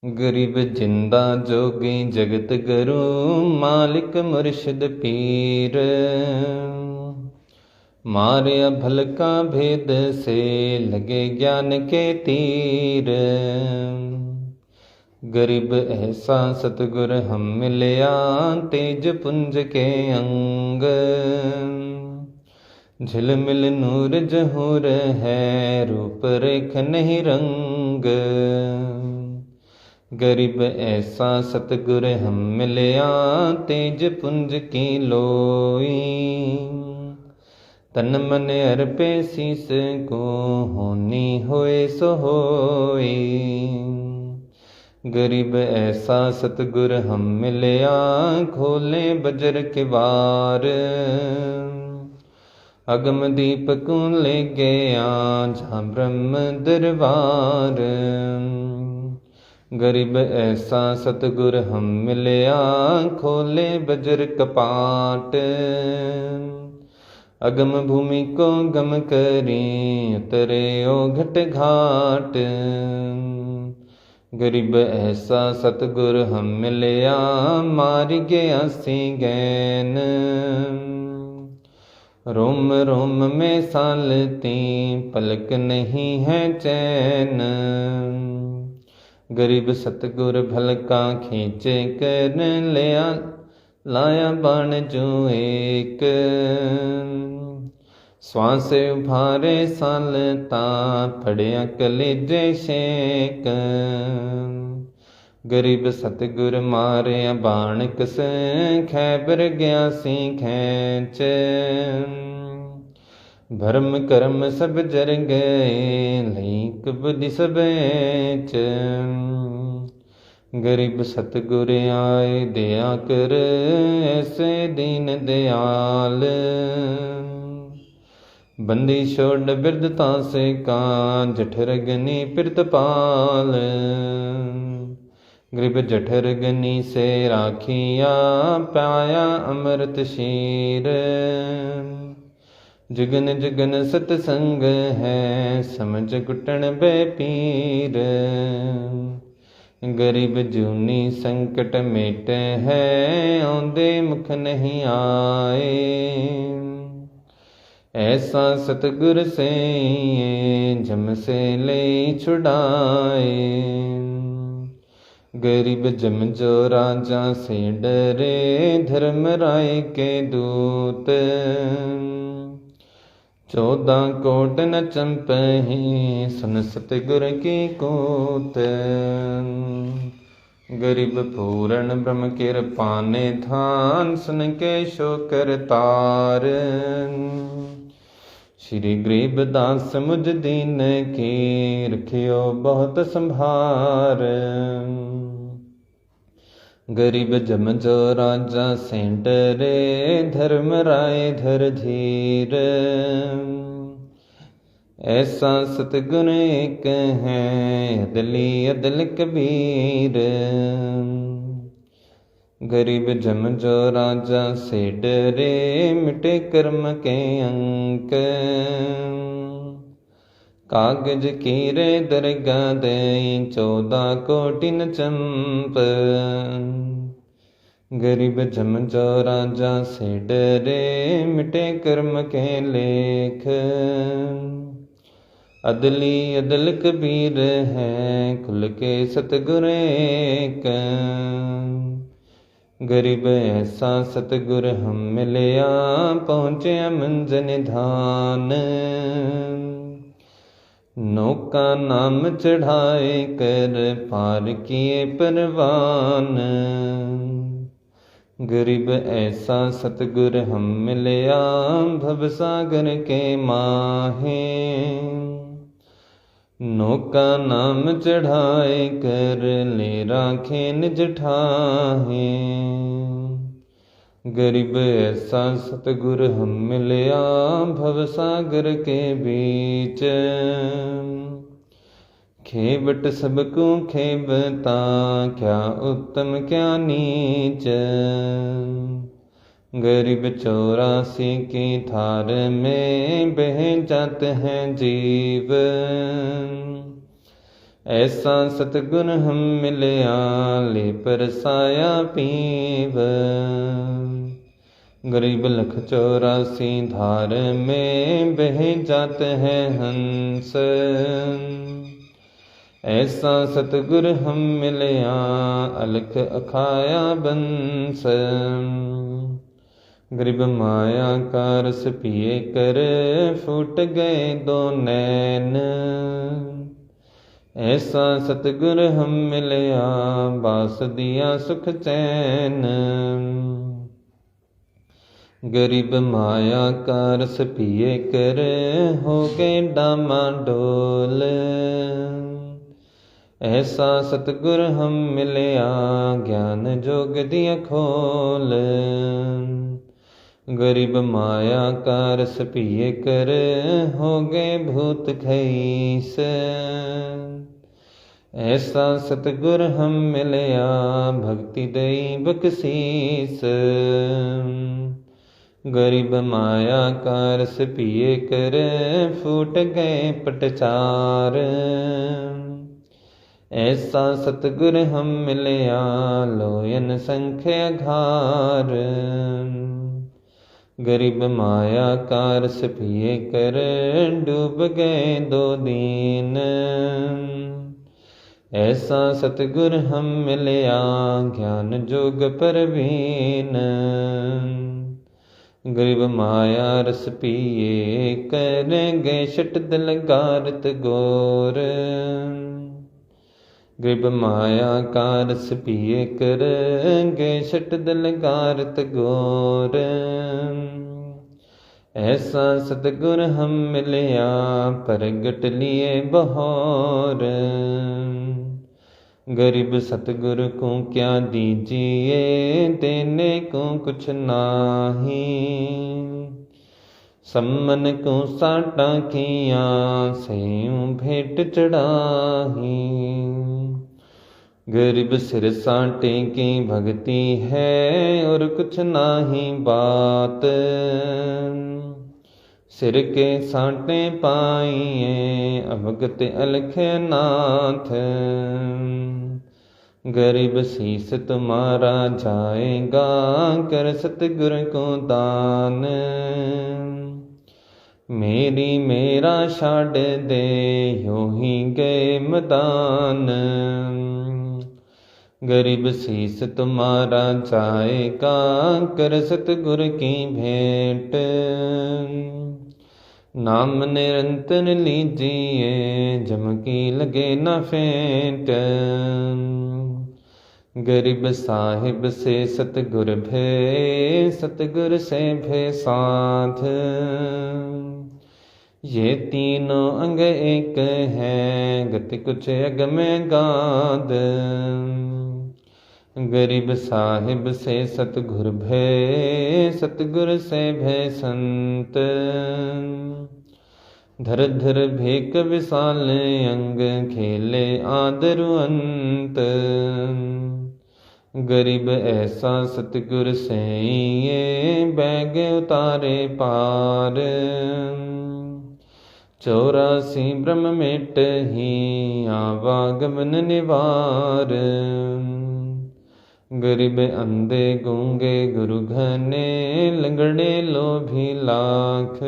गरीब जिंदा जोगी जगत गुरु, मालिक मुर्शिद पीर। मारिया भल का भेद से, लगे ज्ञान के तीर। गरीब ऐसा सतगुर हम मिलया, तेज पुंज के अंग। झिलमिल नूर जहूर है, रूप रेख नहीं रंग। गरीब ऐसा सतगुर हम मिलया, तेज पुंज की लोई। तन मन अर्पे शीस को, होनी होए सो होई। गरीब ऐसा सतगुर हम मिलया, खोले बजर के बार। अगम दीप को ले गया, जहाँ ब्रह्म दरबार। गरीब ऐसा सतगुर हम मिलया, खोले बजर कपाट। अगम भूमि को गम करी, उतरे ओ घट घाट। गरीब ऐसा सतगुर हम मिलया, मार गया सी गैन। रोम रोम में सालती, पलक नहीं है चैन। गरीब सतगुर भल का खींचे कर लिया, लाया बाण जो एक। श्वास उभारे सालता, पड़िया कलेजे शेक। गरीब सतगुर मारे बाण कस, खैबर गया सी खैंच। भरम कर्म सब जर गए, लीक बुद्धि सब ऐच। गरीब सतगुर आए दया कर, ऐसे दीन दयाल। बंदी छोड़ बिरधता से कान, जठर गनी पिरतपाल। गरीब जठर गनी से राखिया, पाया अमृत शीर। जुगन जुगन सतसंग है, समझ कुटन बे पीर। गरीब जूनी संकट मेट है, औंदे मुख नहीं आए। ऐसा सतगुर से जम से ले छुड़ाए। गरीब जम जो राजा से डरे, धर्म राय के दूत। 14 कोट न चंपही, सुन सतगुर की कूत। गरीब पूर्ण ब्रह्म कृपाने धान, सुन के शोकर तार। श्री गरीब दास मुझ दीन की, रखियो बहुत संभार। गरीब जम जो राजा से डरे, धर्म राय धर धीर। ऐसा सतगुण एक है, अदली अदल कबीर। गरीब जम जो राजा से डरे, मिटे कर्म के अंक। कागज कीरे दरगा दई, 14 कोटि न चंप। गरीब जम जो राजा से डरे, मिटे कर्म के लेख। अदली अदल कबीर है, खुल के सतगुर एक। गरीब ऐसा सतगुर हम मिलया, पहुँचे मंजन धान। नौका नाम चढ़ाए कर, पार किए परवान। गरीब ऐसा सतगुर हम मिलया, भवसागर के माहे। नौका नाम चढ़ाए कर, ले राखे निज ठाहे। गरीब ऐसा सतगुर हम मिलया, भवसागर के बीच। खेबट सबको खेबता, क्या उत्तम क्या नीच। गरीब 84 की थार में, बह जाते हैं जीव। ऐसा सतगुर हम मिलया ले परसाया पीव। गरीब लख 84 धार में बह जात है हंस। ऐसा सतगुर हम मिलया अलख अखाया बंस। गरीब माया का रस पिए कर फूट गए दो नैन। ऐसा सतगुर हम मिलया बास दिया सुख चैन। गरीब माया का रस पिए कर हो गए डामाडोल। ऐसा सतगुर हम मिलया ज्ञान जोग दिया खोल। गरीब माया का रस पिए कर हो गए भूत खईस। ऐसा सतगुर हम मिलया भक्ति दई बख्शीस। गरीब माया का रस पिए कर फूट गए पटचार। ऐसा सतगुर हम मिलया लोयन संख्य घार। गरीब माया का रस पिए कर डूब गए दो दीन। ऐसा सतगुर हम मिलया ज्ञान जोग परवीन। गरीब माया रस पिए कर गए शट दिल गारत गोर। गरीब माया का रस पिए कर गए शट दिल गारत गोर। ऐसा सतगुर हम मिलया प्रगट लिए बहोर। गरीब सतगुर को क्या दीजिए देने को कुछ नाही। सम्मन को साटा किया सेयूं भेंट चढ़ाही। गरीब सिर साटे की भक्ति है और कुछ नाही बात। सिर के साटे पाइए अवगत अलख नाथ। गरीब शीस तुम्हारा जाएगा कर सतगुर को दान। मेरी मेरा छाड़ दे यूं ही गए मदान। गरीब शीस तुम्हारा जाएगा कर सतगुर की भेंट। नाम निरंतर लीजिए जमकी लगे न फेंट। गरीब साहिब से सतगुर भय सतगुर से भय साध। ये तीनों अंग एक हैं गति कुछ अग में गाद। गरीब साहिब से सतगुर भय सतगुर से भय संत। धर धर भेक विशाल अंग खेले आदरुअंत। गरीब ऐसा सतगुर से ये बैग उतारे पार। 84 ब्रह्म मेट ही आवागमन निवार। गरीब अंधे गूंगे गुरु घने लंगड़े लोभी लाख।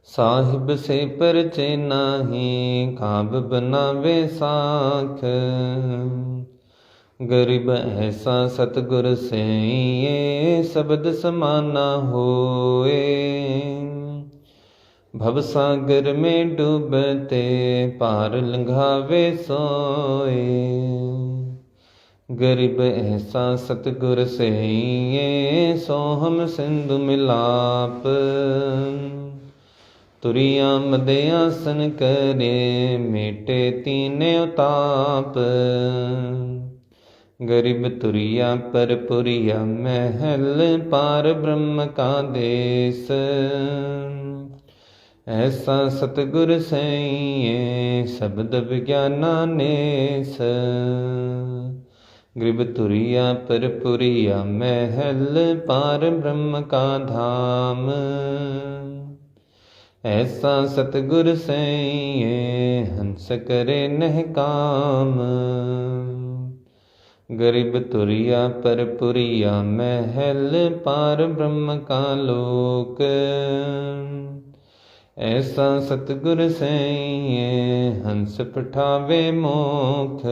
साहिब से परचे नाही काब बनावे साख। गरीब ऐसा सतगुर से ये शब्द समाना होए। भवसागर में डूबते पार लंघावे सोए। गरीब ऐसा सतगुर से ये सोहम सिंधु मिलाप। तुरिया मदयासन करे मेटे तीने उताप। गरीब तुरिया पर पुरिया महल पार ब्रह्म का देश। ऐसा सतगुर से ये शब्द विज्ञाना नेस। गरीब तुरिया पर पुरिया महल पार ब्रह्म का धाम। ऐसा सतगुर सैये हंस करे नह काम। गरीब तुरिया पर पुरिया महल पार ब्रह्म का लोक। ऐसा सतगुर सैये हंस पठावे मोख।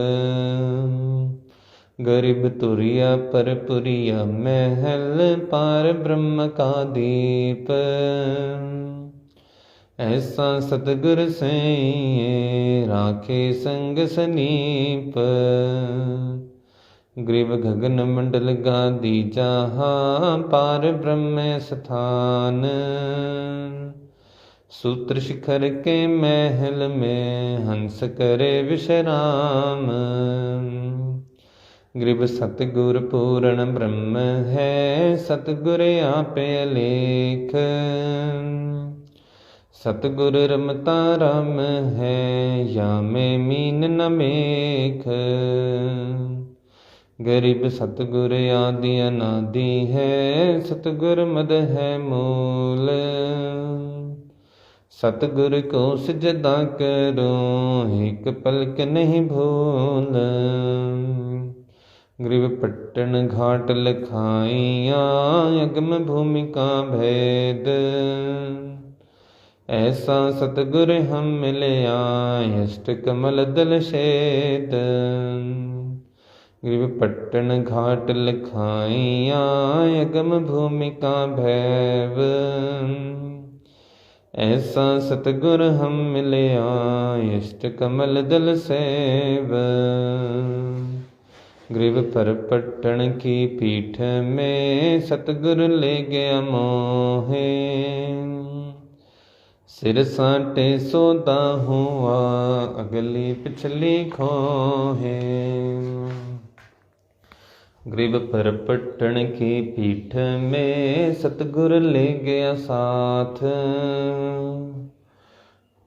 गरीब तुरिया पर पुरिया महल पार ब्रह्म का दीप। ऐसा सतगुर सैये राखे संग सनीप। ग्रीव गगन मंडल गादी जहाँ पार ब्रह्म स्थान। सूत्र शिखर के महल में हंस करे विश्राम। ग्रीव सतगुर पूर्ण ब्रह्म है सतगुर आपे लेख। सतगुर रमता राम है या में मीन न मेख। गरीब सतगुर आदि अनादि है सतगुर मद है मूल। सतगुर को सजदा करो एक पलक नहीं भूल। ग्रीव पट्टन घाट लखाइया अगम भूमि का भेद। ऐसा सतगुर हम मिलया अष्ट कमल दल शेद। ग्रीव पट्टन घाट लखाइया अगम भूमि का भैव। ऐसा सतगुर हम मिलया अष्ट कमल दल सेव। ग्रीव पर पट्टन की पीठ में सतगुर ले गया मोहे। सिर साटे सोता हुआ अगली पिछली खोहे। ग्रीव पर पट्टन की पीठ में सतगुर ले गया साथ।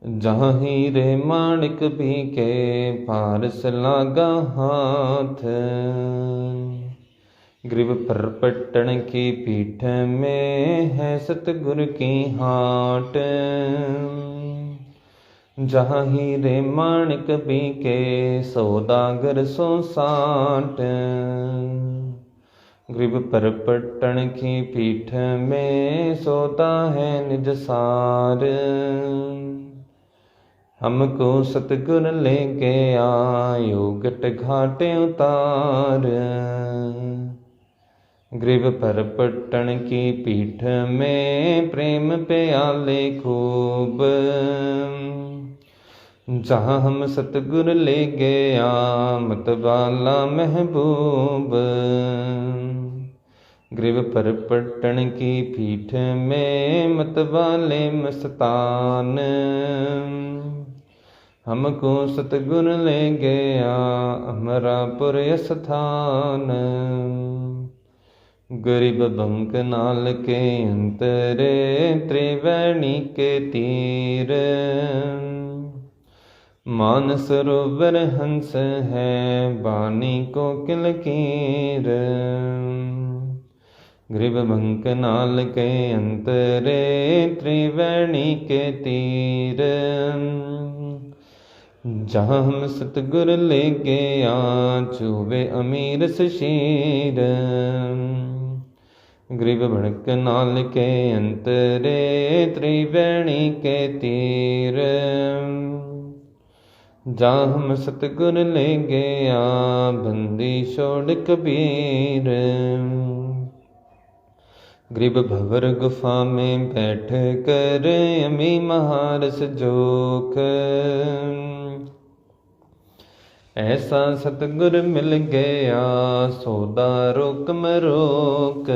जहाँ हीरे माणिक भी के पारस लागा हाथ। ग्रीव पर पट्टन की पीठ में है सतगुर की हाट। जहाँ हीरे माणिक भी के सौदागर सो साठ। ग्रीव पर पट्टन की पीठ में सोता है निज सार। हमको सतगुर ले गया योगट घाटे उतार। ग्रीव पर पट्टन की पीठ में प्रेम प्याले खूब। जहाँ हम सतगुर ले गया मतवाला महबूब। ग्रीव पर पट्टन की पीठ में मतवाले मस्तान। हमको सतगुर ले गया अमरापुर स्थान। गरीब बंक नाल के अंतरे त्रिवेणी के तीर। मान सरोवर हंस है बानी को किलकीर। ग्रीव बंक नाल के अंतरे त्रिवेणी के तीर। जहाँ हम सतगुर ले गया चूबे अमीर शशीर। ग्रीव भड़क नाल के अंतरे त्रिवेणी के तीर। जहाँ हम सतगुर ले गया बंदी छोड़ कबीर। ग्रीव भंवर गुफा में बैठ कर अमी महारस जोख। ऐसा सतगुर मिल गया सौदा रोक मरोक।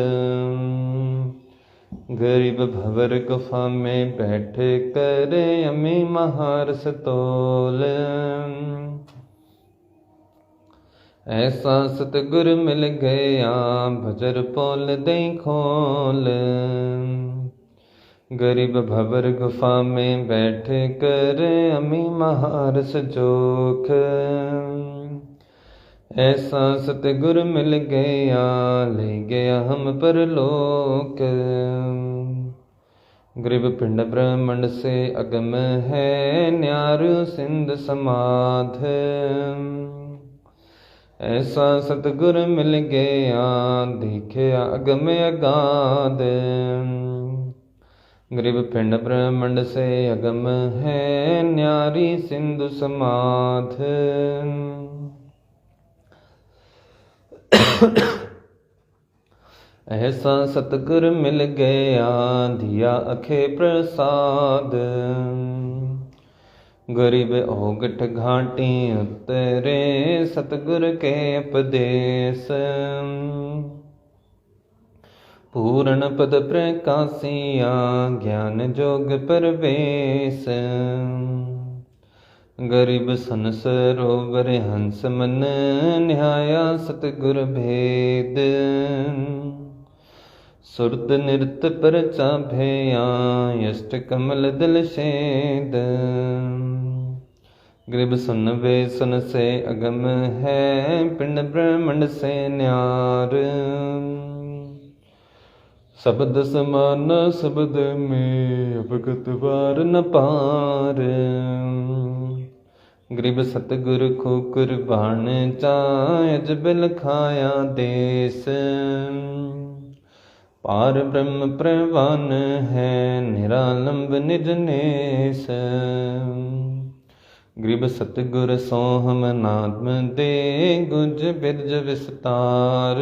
गरीब भंवर गुफा में बैठ कर अमी महारस तोल। ऐसा सतगुर मिल गया भजर पोल दे खोल। गरीब भंवर गुफा में बैठ कर अमी महारस जोख। ऐसा सतगुर मिल गया ले गया हम परलोक। गरीब पिंड ब्रह्मंड से अगम है, न्यारू सिंध समाध। ऐसा सतगुर मिल गया, देखिया अगम अगाध। गरीब पिंड ब्रह्मंड से अगम है, न्यारी सिंधु समाध। ऐसा सतगुर मिल गया, दिया अखे प्रसाद। गरीब ओगठ घाटी उतरे, सतगुर के उपदेश। पूर्ण पद प्रकाशिया, ज्ञान जोग परवेश। गरीब सन सरोवर हंस मन, न्याया सतगुर भेद। सुरत निरत परचा भया, यष्ट कमल दिल शेद। गरीब सुन वे सुन से अगम है, पिंड ब्रह्मंड से न्यार। शब्द समान शब्द में, अवगत वार न पार। गरीब सतगुर को कुर्बान चाय, अजबल खाया देश। पार ब्रह्म प्रवान है, निरालंब निज नेस। गरीब सतगुर सोहम नाम दे, गुज बिरज विस्तार।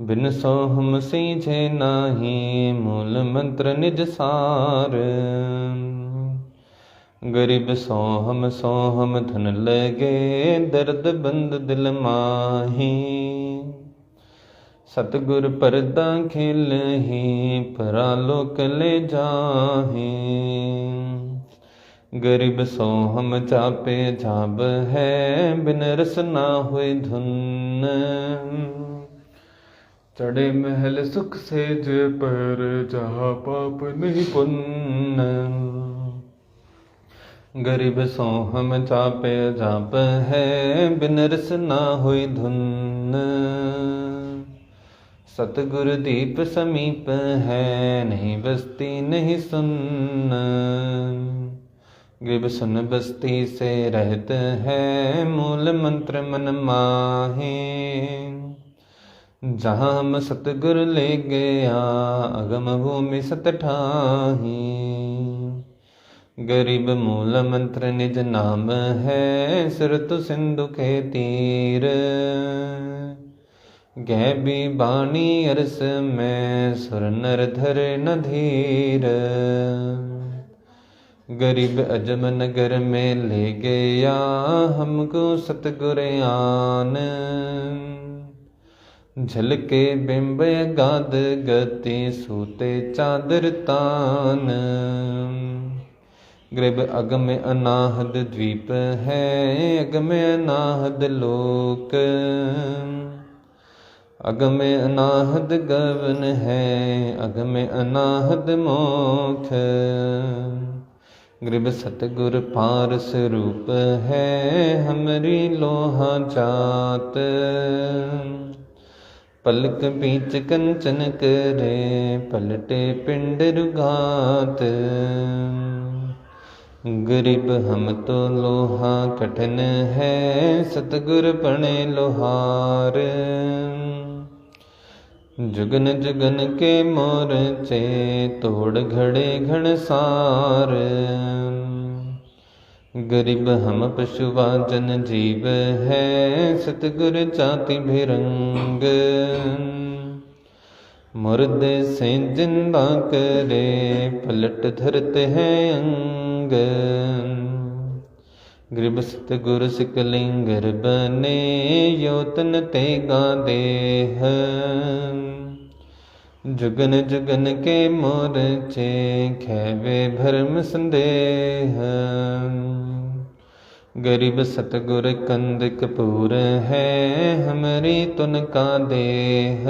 बिन सोहम सीझे नाही, मूल मंत्र निज सार। गरीब सोहम सोहम धन लगे, दर्द बंद दिल माही। सतगुर परदा खेलहि, परालोक ले जाहि। गरीब सोहम चापे जाब है, बिन रस ना हुई धुन। चढ़े महल सुख सेज पर, जहाँ पाप नहीं पुण्य। गरीब सोहम चापे जाप है, बिन रस ना हुई धुन। सतगुर दीप समीप है, नहीं बस्ती नहीं सुन। गरीब सुन बस्ती से रहत है, मूल मंत्र मन माहे। जहाँ हम सतगुर ले गया, अगम भूमि सत ठाही। गरीब मूल मंत्र निज नाम है, सुरत सिंधु के तीर। गह भी बाणी अरस में, सुर नर धरे न धीर। गरीब अजम नगर में ले गया, हमको सतगुर आन। झलके बिंब गाद गति, सूते चादर तान। गरीब अगम अनाहद द्वीप है, अगम अनाहद लोक। अगम अनाहद गवन है, अगम अनाहद मोक्ष। गरीब सतगुर पार स्वरूप है, हमरी लोहा जात। पलक बीच कंचन करे, पलटे पिंड रुगात। गरीब हम तो लोहा कठिन है, सतगुर बने लोहार। जुगन जुगन के मोर्चे, तोड़ घड़े घड़सार। गरीब हम पशुवा जन जीव है, सतगुर जाति भिरंग। मुर्दे से जिंदा करे, पलट धरते हैं अंग। गरीब सतगुर सिकलिंगर बने, योतन तेगा देह। जुगन जुगन के मोर्चे, खैवे भरम संदेह। गरीब सतगुर कंद कपूर है, हमारी तुन का देह।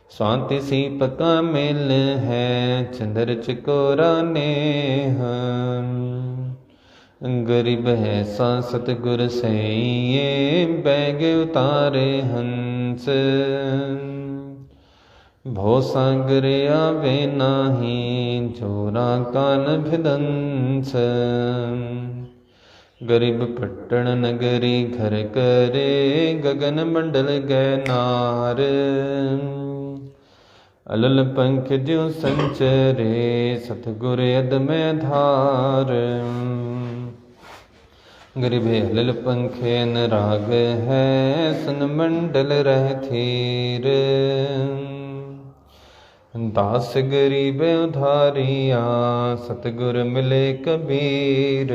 स्वाति सीप का मेल है, चंद्र चकोरा नेह। गरीब है सा सतगुर से ये, बैग उतारे हंस। भो सागर आवे नाही, जोरा कान भिदंस। गरीब पट्टन नगरी घर करे, गगन मंडल गए नार। अलल पंख ज्यों संचरे, सतगुर यद में धार। गरीबे अलल पंखे न राग है, सन मंडल रह थीर। दास गरीब उधारिया, सतगुर मिले कबीर।